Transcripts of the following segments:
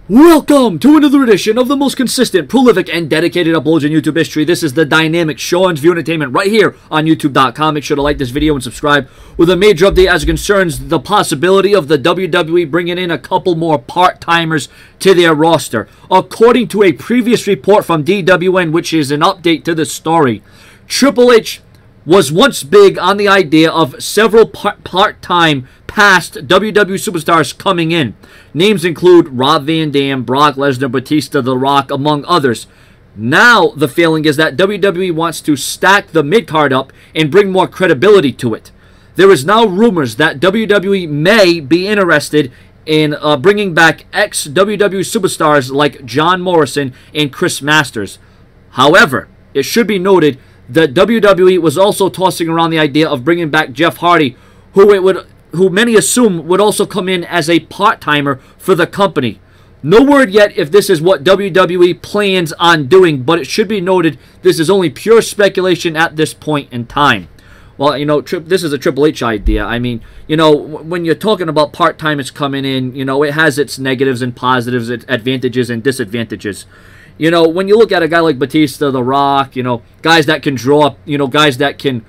Welcome to another edition of the most consistent, prolific, and dedicated uploads in YouTube history. This is the dynamic Sean's View Entertainment right here on YouTube.com. Make sure to like this video and subscribe with a major update as it concerns the possibility of the WWE bringing in a couple more part-timers to their roster. According to a previous report from DWN, which is an update to the story, Triple H was once big on the idea of several part-time past WWE superstars coming in. Names include Rob Van Dam, Brock Lesnar, Batista, The Rock, among others. Now the feeling is that WWE wants to stack the mid-card up and bring more credibility to it. There is now rumors that WWE may be interested in bringing back ex-WWE superstars like John Morrison and Chris Masters. However, it should be noted that WWE was also tossing around the idea of bringing back Jeff Hardy, who many assume would also come in as a part-timer for the company. No word yet if this is what WWE plans on doing, but it should be noted this is only pure speculation at this point in time. Well, you know, this is a Triple H idea. I mean, you know, when you're talking about part-timers coming in, you know, it has its negatives and positives, its advantages and disadvantages. You know, when you look at a guy like Batista, The Rock, you know, guys that can draw, you know, guys that can,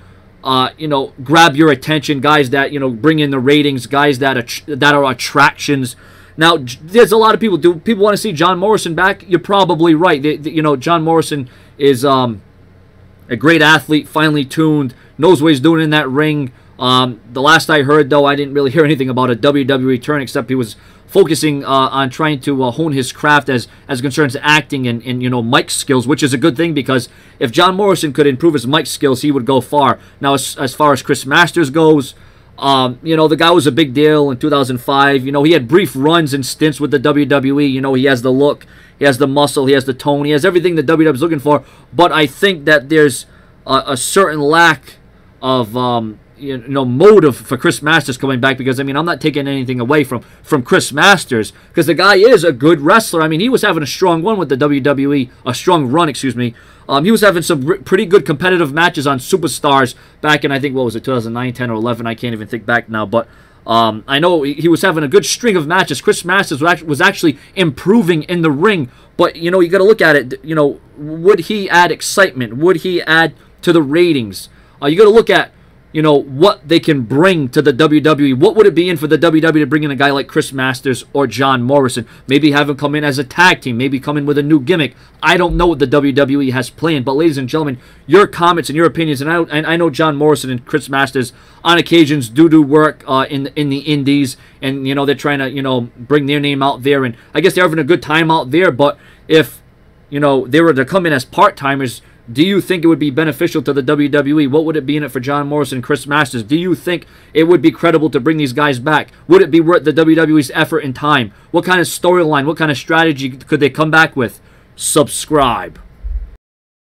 you know, grab your attention, guys that, you know, bring in the ratings, guys that are attractions. Now, there's a lot of people. Do people want to see John Morrison back? You're probably right. You know, John Morrison is a great athlete, finely tuned, knows what he's doing in that ring. The last I heard, though, I didn't really hear anything about a WWE return, except he was focusing on trying to hone his craft as concerns acting and you know, mic skills, which is a good thing, because if John Morrison could improve his mic skills, he would go far. Now, as far as Chris Masters goes, you know, the guy was a big deal in 2005. You know, he had brief runs and stints with the WWE. You know, he has the look, he has the muscle, he has the tone, he has everything the WWE is looking for. But I think that there's a certain lack of you know, motive for Chris Masters coming back, because I mean, I'm not taking anything away from Chris Masters, because the guy is a good wrestler. I mean, he was having a strong one with the WWE, a strong run, excuse me. He was having some pretty good competitive matches on Superstars back in, I think, what was it, 2009, 10, or 11? I can't even think back now, but I know he was having a good string of matches. Chris Masters was actually improving in the ring, but you know, you got to look at it. You know, would he add excitement? Would he add to the ratings? You got to look at, you know, what they can bring to the WWE. What would it be in for the WWE to bring in a guy like Chris Masters or John Morrison? Maybe have him come in as a tag team. Maybe come in with a new gimmick. I don't know what the WWE has planned. But ladies and gentlemen, your comments and your opinions, and I know John Morrison and Chris Masters on occasions do work in the indies, and you know, they're trying to, you know, bring their name out there, and I guess they're having a good time out there. But if, you know, they were to come in as part-timers, do you think it would be beneficial to the WWE? What would it be in it for John Morrison and Chris Masters? Do you think it would be credible to bring these guys back? Would it be worth the WWE's effort and time? What kind of storyline, what kind of strategy could they come back with? Subscribe.